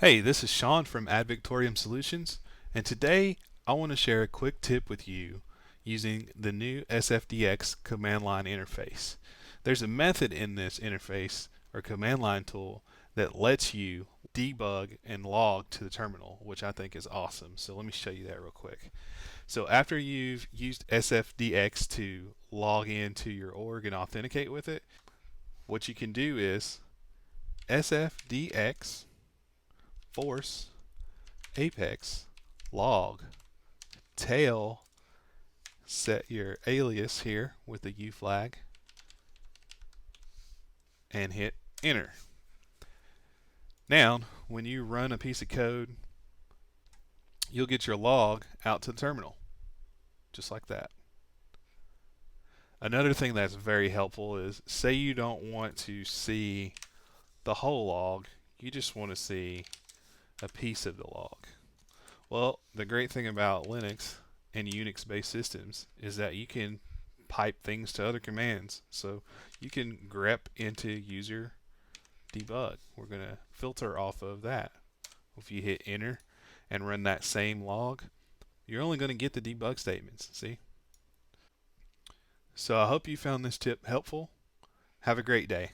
Hey, this is Sean from Victoriam Solutions, and today I want to share a quick tip with you using the new SFDX command line interface. There's a method in this interface or command line tool that lets you debug and log to the terminal, which I think is awesome. So let me show you that real quick. So after you've used SFDX to log into your org and authenticate with it, what you can do is SFDX force apex log tail, set your alias here with the U flag and hit enter. Now when you run a piece of code, you'll get your log out to the terminal just like that. Another thing that's very helpful is, say you don't want to see the whole log, you just want to see a piece of the log. Well, the great thing about Linux and Unix based systems is that you can pipe things to other commands. So you can grep into user debug. We're going to filter off of that. If you hit enter and run that same log, you're only going to get the debug statements. See? So I hope you found this tip helpful. Have a great day.